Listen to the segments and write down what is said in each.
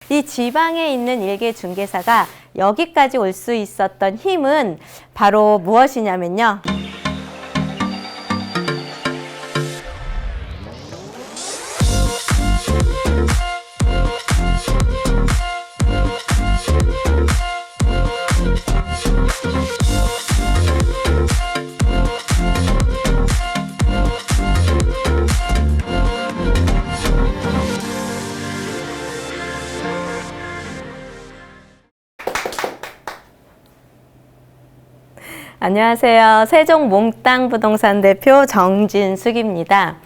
이 지방에 있는 일개 중개사가 여기까지 올 수 있었던 힘은 바로 무엇이냐면요. 안녕하세요. 세종 몽땅 부동산 대표 정진숙입니다.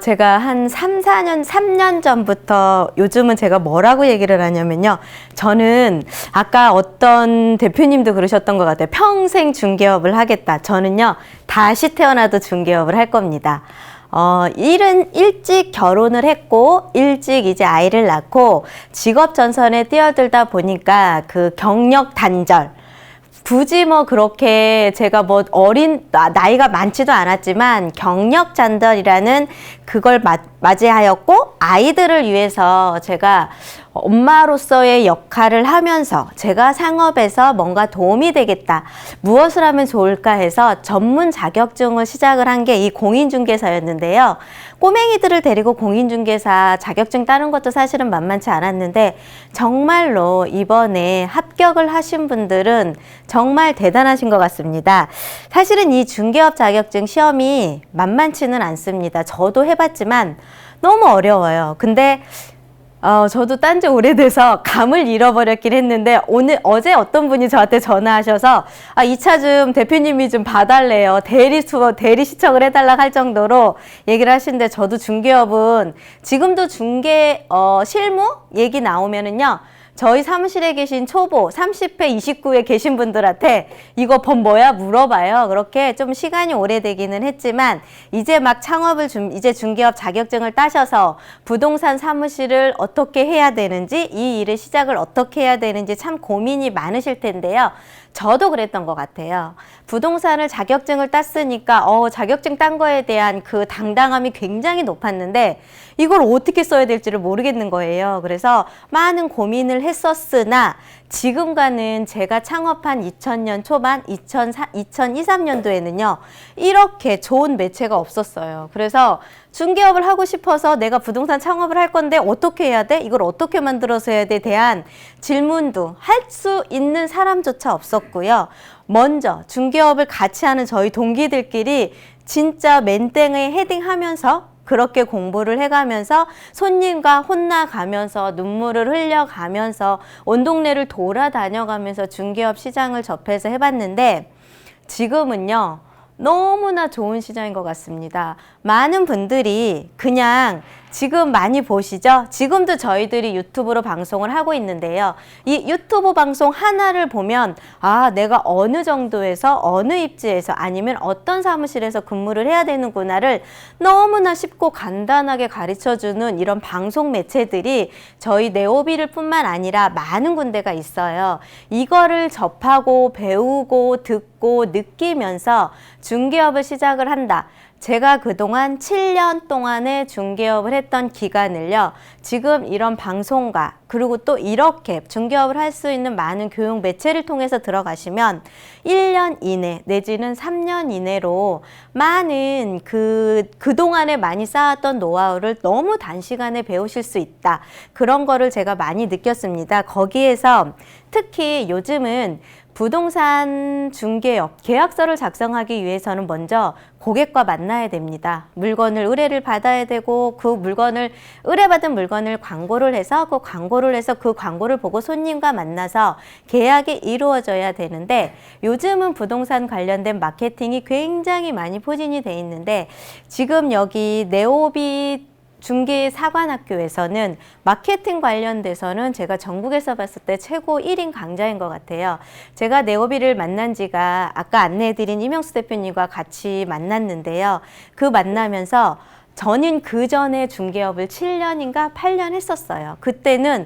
제가 한 3년 전부터 요즘은 제가 뭐라고 얘기를 하냐면요. 저는 아까 어떤 대표님도 그러셨던 것 같아요. 평생 중개업을 하겠다. 저는요, 다시 태어나도 중개업을 할 겁니다. 일은 일찍 결혼을 했고, 일찍 이제 아이를 낳고, 직업 전선에 뛰어들다 보니까 그 경력 단절, 굳이 뭐 그렇게 제가 뭐 나이가 많지도 않았지만 경력 단절이라는 그걸 맞이하였고, 아이들을 위해서 제가 엄마로서의 역할을 하면서 제가 상업에서 뭔가 도움이 되겠다. 무엇을 하면 좋을까 해서 전문 자격증을 시작을 한 게 이 공인중개사였는데요. 꼬맹이들을 데리고 공인중개사 자격증 따는 것도 사실은 만만치 않았는데, 정말로 이번에 합격을 하신 분들은 정말 대단하신 것 같습니다. 사실은 이 중개업 자격증 시험이 만만치는 않습니다. 저도 해봤지만 너무 어려워요. 근데 저도 딴 지 오래돼서 감을 잃어버렸긴 했는데, 어제 어떤 분이 저한테 전화하셔서, 이 차 좀 대표님이 좀 봐달래요. 대리 시청을 해달라고 할 정도로 얘기를 하시는데, 저도 중개업은 지금도 실무 얘기 나오면은요, 저희 사무실에 계신 초보 30회 29회 계신 분들한테 이거 법 뭐야 물어봐요. 그렇게 좀 시간이 오래되기는 했지만, 이제 막 이제 중개업 자격증을 따셔서 부동산 사무실을 어떻게 해야 되는지, 이 일의 시작을 어떻게 해야 되는지 참 고민이 많으실 텐데요. 저도 그랬던 것 같아요. 부동산을 자격증을 땄으니까 자격증 딴 거에 대한 그 당당함이 굉장히 높았는데, 이걸 어떻게 써야 될지를 모르겠는 거예요. 그래서 많은 고민을 했었으나, 지금과는 제가 창업한 2000년 초반, 2023년도에는요, 이렇게 좋은 매체가 없었어요. 그래서 중개업을 하고 싶어서 내가 부동산 창업을 할 건데 어떻게 해야 돼? 이걸 어떻게 만들어서 해야 돼? 대한 질문도 할 수 있는 사람조차 없었고요. 먼저 중개업을 같이 하는 저희 동기들끼리 진짜 맨땡에 헤딩하면서 그렇게 공부를 해가면서 손님과 혼나가면서 눈물을 흘려가면서 온 동네를 돌아다녀가면서 중개업 시장을 접해서 해봤는데, 지금은요 너무나 좋은 시장인 것 같습니다. 많은 분들이 그냥 지금 많이 보시죠? 지금도 저희들이 유튜브로 방송을 하고 있는데요. 이 유튜브 방송 하나를 보면 내가 어느 정도에서 어느 입지에서 아니면 어떤 사무실에서 근무를 해야 되는구나를 너무나 쉽고 간단하게 가르쳐주는 이런 방송 매체들이 저희 네오비를 뿐만 아니라 많은 군데가 있어요. 이거를 접하고 배우고 듣고 느끼면서 중개업을 시작을 한다. 제가 그동안 7년 동안의 중개업을 했던 기간을요, 지금 이런 방송과 그리고 또 이렇게 중개업을 할 수 있는 많은 교육 매체를 통해서 들어가시면 1년 이내 내지는 3년 이내로 많은 그동안에 많이 쌓았던 노하우를 너무 단시간에 배우실 수 있다. 그런 거를 제가 많이 느꼈습니다. 거기에서 특히 요즘은 부동산 중개업 계약서를 작성하기 위해서는 먼저 고객과 만나야 됩니다. 물건을 의뢰를 받아야 되고, 그 물건을 의뢰받은 물건을 광고를 해서 그 광고를 보고 손님과 만나서 계약이 이루어져야 되는데, 요즘은 부동산 관련된 마케팅이 굉장히 많이 포진이 돼 있는데, 지금 여기 네오비 중개사관학교에서는 마케팅 관련돼서는 제가 전국에서 봤을 때 최고 1인 강자인 것 같아요. 제가 네오비를 만난 지가 아까 안내해드린 이명수 대표님과 같이 만났는데요. 그 만나면서 저는 그 전에 중개업을 7년인가 8년 했었어요. 그때는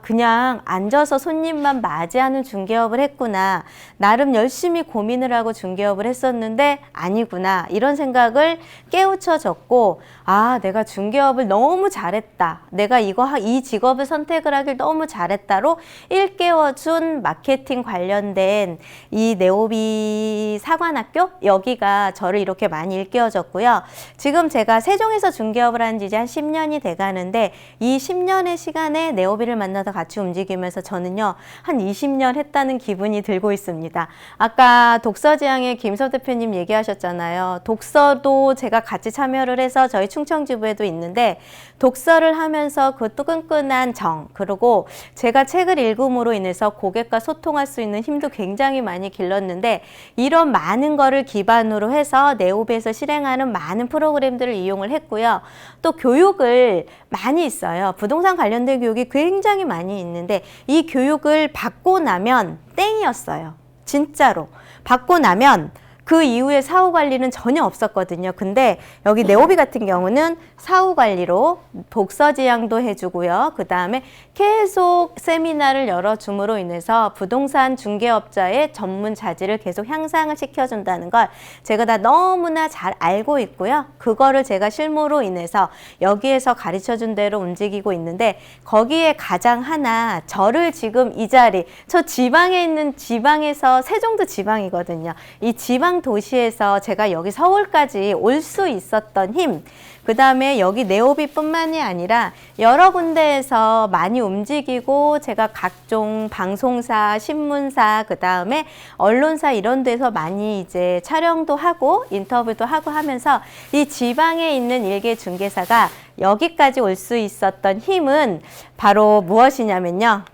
그냥 앉아서 손님만 맞이하는 중개업을 했구나. 나름 열심히 고민을 하고 중개업을 했었는데 아니구나. 이런 생각을 깨우쳐졌고, 아, 내가 중개업을 너무 잘했다. 내가 이 직업을 선택을 하길 너무 잘했다로 일깨워준 마케팅 관련된 이 네오비 사관학교? 여기가 저를 이렇게 많이 일깨워줬고요. 지금 제가 세종에서 중개업을 한 지 이제 한 10년이 돼가는데 이 10년의 시간에 네오비를 만나서 같이 움직이면서 저는요, 한 20년 했다는 기분이 들고 있습니다. 아까 독서지향의 김서 대표님 얘기하셨잖아요. 독서도 제가 같이 참여를 해서 저희 충청지부에도 있는데 독서를 하면서 그 또 끈끈한 정, 그리고 제가 책을 읽음으로 인해서 고객과 소통할 수 있는 힘도 굉장히 많이 길렀는데 이런 많은 거를 기반으로 해서 네오비에서 실행하는 많은 프로그램들을 이용을 했고요. 또 교육을 많이 있어요. 부동산 관련된 교육이 굉장히 많이 있는데 이 교육을 받고 나면 땡이었어요. 진짜로. 받고 나면 그 이후에 사후 관리는 전혀 없었거든요. 근데 여기 네오비 같은 경우는 사후 관리로 독서 지향도 해주고요. 그 다음에 계속 세미나를 열어줌으로 인해서 부동산 중개업자의 전문 자질을 계속 향상을 시켜준다는 걸 제가 다 너무나 잘 알고 있고요. 그거를 제가 실무로 인해서 여기에서 가르쳐준 대로 움직이고 있는데 거기에 가장 하나 저를 지금 이 자리, 저 지방에 있는 지방에서 세종도 지방이거든요. 이 지방 도시에서 제가 여기 서울까지 올 수 있었던 힘, 그 다음에 여기 네오비뿐만이 아니라 여러 군데에서 많이 움직이고 제가 각종 방송사, 신문사, 그 다음에 언론사 이런 데서 많이 이제 촬영도 하고 인터뷰도 하고 하면서 이 지방에 있는 일개 중개사가 여기까지 올 수 있었던 힘은 바로 무엇이냐면요.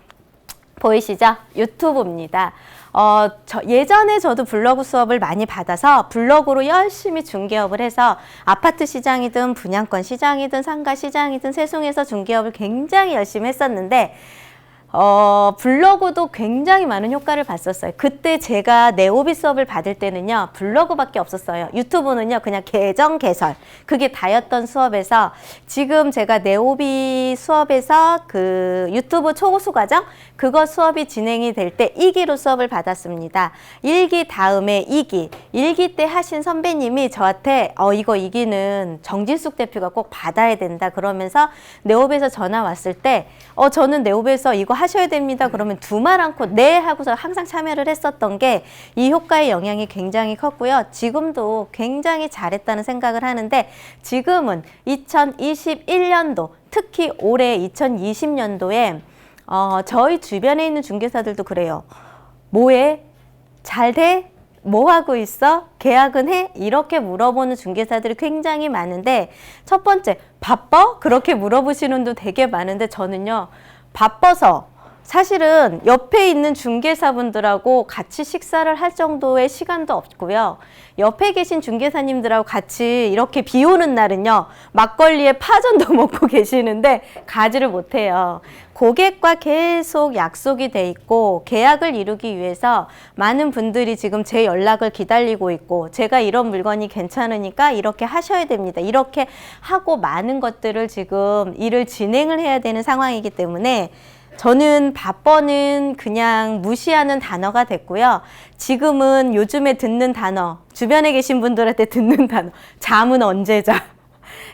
보이시죠? 유튜브입니다. 예전에 저도 블로그 수업을 많이 받아서 블로그로 열심히 중개업을 해서 아파트 시장이든 분양권 시장이든 상가 시장이든 세송에서 중개업을 굉장히 열심히 했었는데 블로그도 굉장히 많은 효과를 봤었어요. 그때 제가 네오비 수업을 받을 때는요, 블로그밖에 없었어요. 유튜브는요, 그냥 계정 개설. 그게 다였던 수업에서 지금 제가 네오비 수업에서 그 유튜브 초고수 과정, 그거 수업이 진행이 될 때 2기로 수업을 받았습니다. 1기 다음에 2기. 1기 때 하신 선배님이 저한테 이거 2기는 정진숙 대표가 꼭 받아야 된다 그러면서 네오비에서 전화 왔을 때 저는 네오비에서 이거 하셔야 됩니다. 그러면 두 말 않고 네 하고서 항상 참여를 했었던 게 이 효과의 영향이 굉장히 컸고요. 지금도 굉장히 잘했다는 생각을 하는데 지금은 2021년도 특히 올해 2020년도에 저희 주변에 있는 중개사들도 그래요. 뭐해? 잘 돼? 뭐 하고 있어? 계약은 해? 이렇게 물어보는 중개사들이 굉장히 많은데 첫 번째, 바빠? 그렇게 물어보시는 분도 되게 많은데 저는요. 바빠서 사실은 옆에 있는 중개사분들하고 같이 식사를 할 정도의 시간도 없고요. 옆에 계신 중개사님들하고 같이 이렇게 비 오는 날은요. 막걸리에 파전도 먹고 계시는데 가지를 못해요. 고객과 계속 약속이 돼 있고 계약을 이루기 위해서 많은 분들이 지금 제 연락을 기다리고 있고 제가 이런 물건이 괜찮으니까 이렇게 하셔야 됩니다. 이렇게 하고 많은 것들을 지금 일을 진행을 해야 되는 상황이기 때문에 저는 바빠는 그냥 무시하는 단어가 됐고요. 지금은 요즘에 듣는 단어, 주변에 계신 분들한테 듣는 단어, 잠은 언제 자?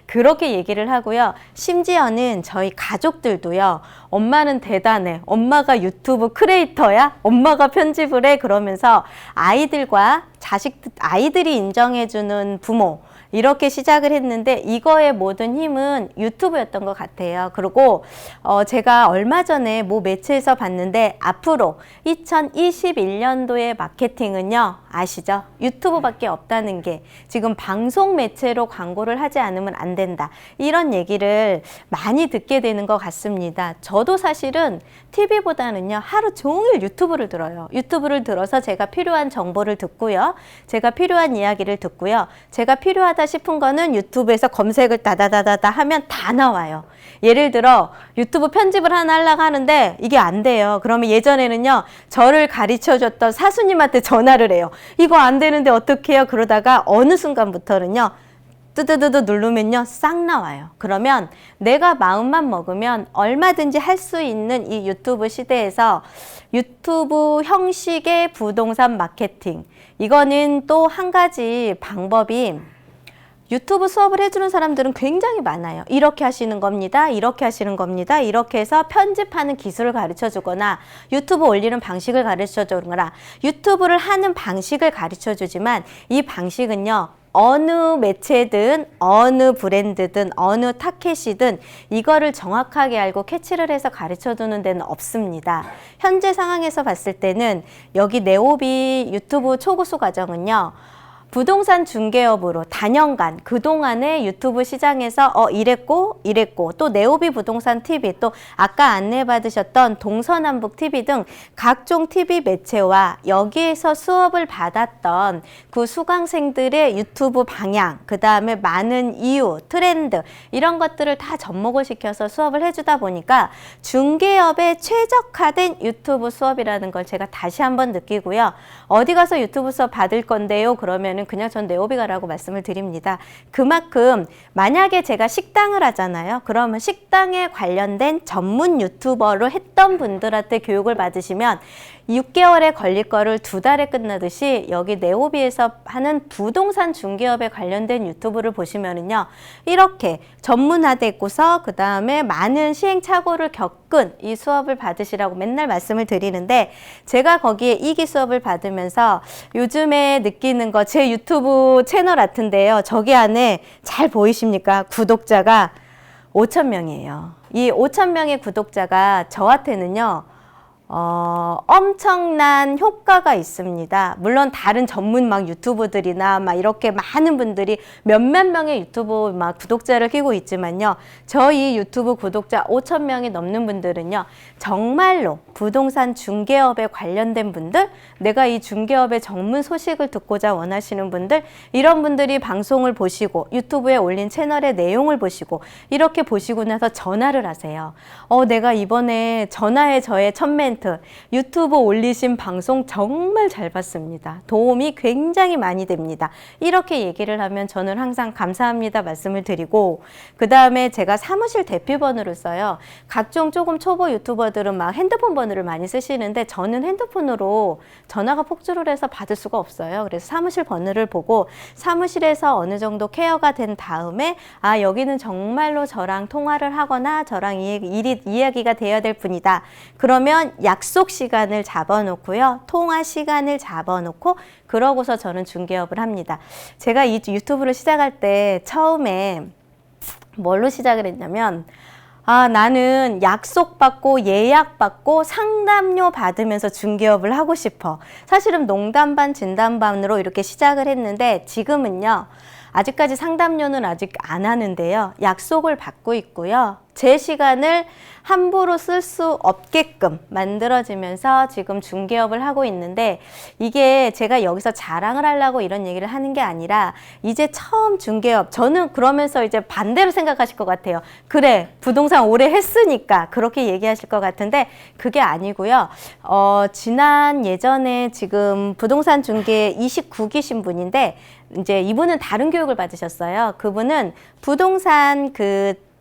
그렇게 얘기를 하고요. 심지어는 저희 가족들도요. 엄마는 대단해. 엄마가 유튜브 크리에이터야? 엄마가 편집을 해? 그러면서 아이들과 아이들이 인정해주는 부모, 이렇게 시작을 했는데 이거의 모든 힘은 유튜브였던 것 같아요. 그리고 제가 얼마 전에 모 매체에서 봤는데 앞으로 2021년도의 마케팅은요. 아시죠? 유튜브밖에 없다는 게 지금 방송 매체로 광고를 하지 않으면 안 된다. 이런 얘기를 많이 듣게 되는 것 같습니다. 저도 사실은 TV보다는요. 하루 종일 유튜브를 들어요. 유튜브를 들어서 제가 필요한 정보를 듣고요. 제가 필요한 이야기를 듣고요. 제가 필요하다 싶은 거는 유튜브에서 검색을 다다다다다 하면 다 나와요. 예를 들어 유튜브 편집을 하나 하려고 하는데 이게 안 돼요. 그러면 예전에는요. 저를 가르쳐줬던 사수님한테 전화를 해요. 이거 안 되는데 어떡해요? 그러다가 어느 순간부터는요. 뜨드드드 누르면요. 싹 나와요. 그러면 내가 마음만 먹으면 얼마든지 할 수 있는 이 유튜브 시대에서 유튜브 형식의 부동산 마케팅, 이거는 또 한 가지 방법이 유튜브 수업을 해주는 사람들은 굉장히 많아요. 이렇게 하시는 겁니다. 이렇게 하시는 겁니다. 이렇게 해서 편집하는 기술을 가르쳐 주거나 유튜브 올리는 방식을 가르쳐 주거나 유튜브를 하는 방식을 가르쳐 주지만 이 방식은요. 어느 매체든 어느 브랜드든 어느 타켓이든 이거를 정확하게 알고 캐치를 해서 가르쳐 주는 데는 없습니다. 현재 상황에서 봤을 때는 여기 네오비 유튜브 초고수 과정은요. 부동산 중개업으로 단연간 그동안의 유튜브 시장에서 이랬고 또 네오비 부동산 TV 또 아까 안내받으셨던 동서남북 TV 등 각종 TV 매체와 여기에서 수업을 받았던 그 수강생들의 유튜브 방향 그 다음에 많은 이유, 트렌드 이런 것들을 다 접목을 시켜서 수업을 해주다 보니까 중개업에 최적화된 유튜브 수업이라는 걸 제가 다시 한번 느끼고요. 어디 가서 유튜브 수업 받을 건데요? 그러면은 그냥 전 네오비가라고 말씀을 드립니다. 그만큼 만약에 제가 식당을 하잖아요. 그러면 식당에 관련된 전문 유튜버로 했던 분들한테 교육을 받으시면 6개월에 걸릴 거를 2달에 끝나듯이 여기 네오비에서 하는 부동산 중개업에 관련된 유튜브를 보시면은요. 이렇게 전문화되고서 그 다음에 많은 시행착오를 겪은 이 수업을 받으시라고 맨날 말씀을 드리는데 제가 거기에 2기 수업을 받으면서 요즘에 느끼는 거 제 유튜브 채널 같은데요. 저기 안에 잘 보이십니까? 구독자가 5,000명이에요. 이 5,000명의 구독자가 저한테는요. 엄청난 효과가 있습니다. 물론 다른 전문 막 유튜브들이나 막 이렇게 많은 분들이 몇몇 명의 유튜브 막 구독자를 끼고 있지만요. 저희 유튜브 구독자 5,000명이 넘는 분들은요. 정말로 부동산 중개업에 관련된 분들, 내가 이 중개업의 전문 소식을 듣고자 원하시는 분들, 이런 분들이 방송을 보시고 유튜브에 올린 채널의 내용을 보시고 이렇게 보시고 나서 전화를 하세요. 내가 이번에 전화해 저의 첫 멘트 유튜브 올리신 방송 정말 잘 봤습니다. 도움이 굉장히 많이 됩니다. 이렇게 얘기를 하면 저는 항상 감사합니다 말씀을 드리고 그 다음에 제가 사무실 대피번호를 써요. 각종 조금 초보 유튜버들은 막 핸드폰 번호를 많이 쓰시는데 저는 핸드폰으로 전화가 폭주를 해서 받을 수가 없어요. 그래서 사무실 번호를 보고 사무실에서 어느 정도 케어가 된 다음에 여기는 정말로 저랑 통화를 하거나 저랑 이야기가 돼야 될 분이다. 그러면 약속 시간을 잡아놓고요. 통화 시간을 잡아놓고 그러고서 저는 중개업을 합니다. 제가 이 유튜브를 시작할 때 처음에 뭘로 시작을 했냐면 나는 약속받고 예약받고 상담료 받으면서 중개업을 하고 싶어. 사실은 농담 반 진담 반으로 이렇게 시작을 했는데 지금은요. 아직까지 상담료는 아직 안 하는데요. 약속을 받고 있고요. 제 시간을 함부로 쓸 수 없게끔 만들어지면서 지금 중개업을 하고 있는데 이게 제가 여기서 자랑을 하려고 이런 얘기를 하는 게 아니라 이제 처음 중개업 저는 그러면서 이제 반대로 생각하실 것 같아요. 그래 부동산 오래 했으니까 그렇게 얘기하실 것 같은데 그게 아니고요. 지난 예전에 지금 부동산 중개 29기신 분인데 이제 이분은 다른 교육을 받으셨어요. 그분은 부동산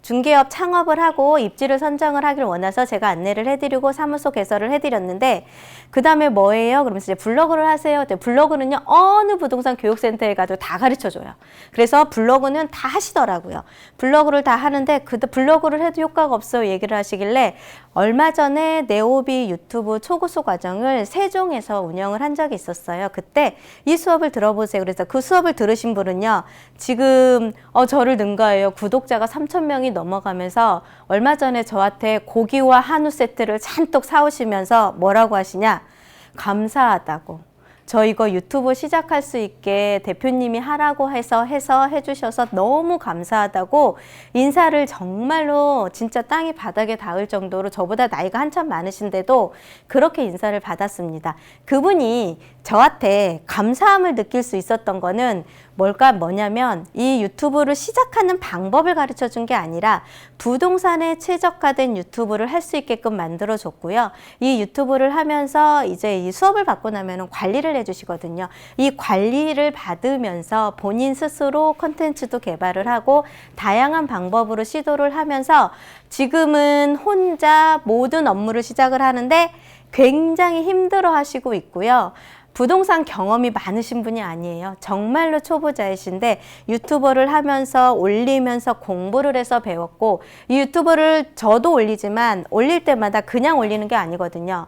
중개업 창업을 하고 입지를 선정을 하길 원해서 제가 안내를 해드리고 사무소 개설을 해드렸는데 그 다음에 뭐예요? 그러면서 이제 블로그를 하세요. 블로그는요 어느 부동산 교육센터에 가도 다 가르쳐줘요. 그래서 블로그는 다 하시더라고요. 블로그를 다 하는데 블로그를 해도 효과가 없어요 얘기를 하시길래 얼마 전에 네오비 유튜브 초고수 과정을 세종에서 운영을 한 적이 있었어요. 그때 이 수업을 들어보세요. 그래서 그 수업을 들으신 분은요 지금 저를 능가해요. 구독자가 3,000명이 넘어가면서 얼마 전에 저한테 고기와 한우 세트를 잔뜩 사오시면서 뭐라고 하시냐? 감사하다고. 저 이거 유튜브 시작할 수 있게 대표님이 하라고 해서 해주셔서 너무 감사하다고 인사를 정말로 진짜 땅이 바닥에 닿을 정도로 저보다 나이가 한참 많으신데도 그렇게 인사를 받았습니다. 그분이 저한테 감사함을 느낄 수 있었던 거는 뭐냐면 이 유튜브를 시작하는 방법을 가르쳐 준 게 아니라 부동산에 최적화된 유튜브를 할 수 있게끔 만들어 줬고요. 이 유튜브를 하면서 이제 이 수업을 받고 나면 관리를 해주시거든요. 이 관리를 받으면서 본인 스스로 컨텐츠도 개발을 하고 다양한 방법으로 시도를 하면서 지금은 혼자 모든 업무를 시작을 하는데 굉장히 힘들어 하시고 있고요. 부동산 경험이 많으신 분이 아니에요. 정말로 초보자이신데 유튜버를 하면서 올리면서 공부를 해서 배웠고, 이 유튜버를 저도 올리지만 올릴 때마다 그냥 올리는 게 아니거든요.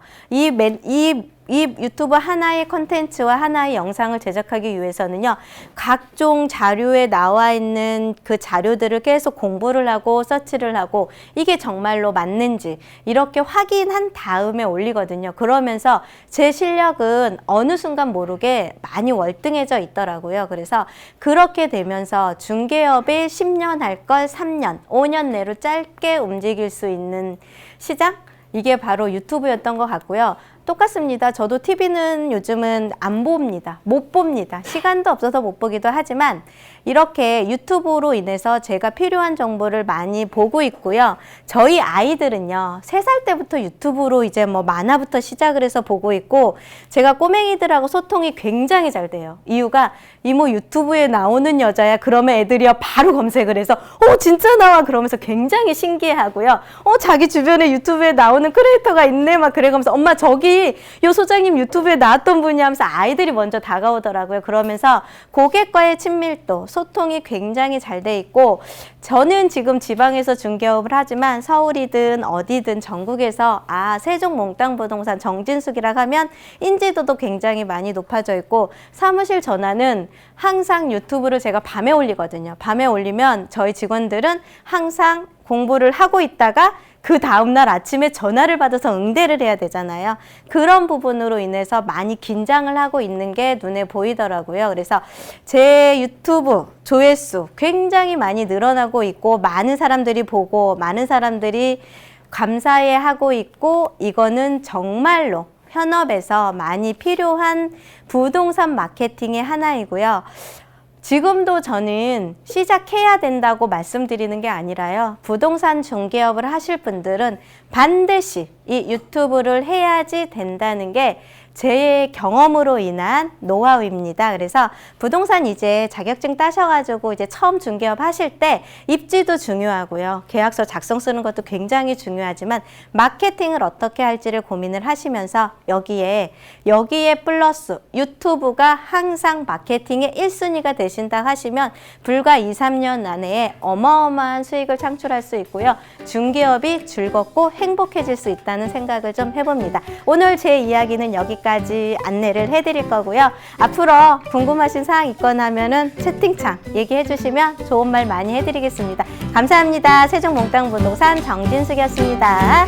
이 유튜브 하나의 컨텐츠와 하나의 영상을 제작하기 위해서는요, 각종 자료에 나와 있는 그 자료들을 계속 공부를 하고 서치를 하고 이게 정말로 맞는지 이렇게 확인한 다음에 올리거든요. 그러면서 제 실력은 어느 순간 모르게 많이 월등해져 있더라고요. 그래서 그렇게 되면서 중개업에 10년 할 걸 3년, 5년 내로 짧게 움직일 수 있는 시장? 이게 바로 유튜브였던 것 같고요. 똑같습니다. 저도 TV는 요즘은 안 봅니다. 못 봅니다. 시간도 없어서 못 보기도 하지만 이렇게 유튜브로 인해서 제가 필요한 정보를 많이 보고 있고요. 저희 아이들은요, 3살 때부터 유튜브로 이제 뭐 만화부터 시작을 해서 보고 있고, 제가 꼬맹이들하고 소통이 굉장히 잘 돼요. 이유가 이모 유튜브에 나오는 여자야 그러면 애들이요 바로 검색을 해서 진짜 나와 그러면서 굉장히 신기해하고요. 자기 주변에 유튜브에 나오는 크리에이터가 있네 막 그래가면서 엄마 저기 요 소장님 유튜브에 나왔던 분이 하면서 아이들이 먼저 다가오더라고요. 그러면서 고객과의 친밀도, 소통이 굉장히 잘 돼 있고, 저는 지금 지방에서 중개업을 하지만 서울이든 어디든 전국에서 세종 몽땅부동산 정진숙이라고 하면 인지도도 굉장히 많이 높아져 있고, 사무실 전화는 항상 유튜브를 제가 밤에 올리거든요. 밤에 올리면 저희 직원들은 항상 공부를 하고 있다가 그 다음날 아침에 전화를 받아서 응대를 해야 되잖아요. 그런 부분으로 인해서 많이 긴장을 하고 있는 게 눈에 보이더라고요. 그래서 제 유튜브 조회수 굉장히 많이 늘어나고 있고, 많은 사람들이 보고 많은 사람들이 감사해 하고 있고, 이거는 정말로 현업에서 많이 필요한 부동산 마케팅의 하나이고요. 지금도 저는 시작해야 된다고 말씀드리는 게 아니라요, 부동산 중개업을 하실 분들은 반드시 이 유튜브를 해야지 된다는 게 제 경험으로 인한 노하우입니다. 그래서 부동산 이제 자격증 따셔가지고 이제 처음 중개업 하실 때 입지도 중요하고요. 계약서 작성 쓰는 것도 굉장히 중요하지만 마케팅을 어떻게 할지를 고민을 하시면서 여기에 플러스 유튜브가 항상 마케팅의 1순위가 되신다 하시면 불과 2, 3년 안에 어마어마한 수익을 창출할 수 있고요. 중개업이 즐겁고 행복해질 수 있다는 생각을 좀 해봅니다. 오늘 제 이야기는 여기까지 안내를 해드릴 거고요. 앞으로 궁금하신 사항 있거나 하면은 채팅창 얘기해 주시면 좋은 말 많이 해드리겠습니다. 감사합니다. 세종 몽땅부동산 정진숙이었습니다.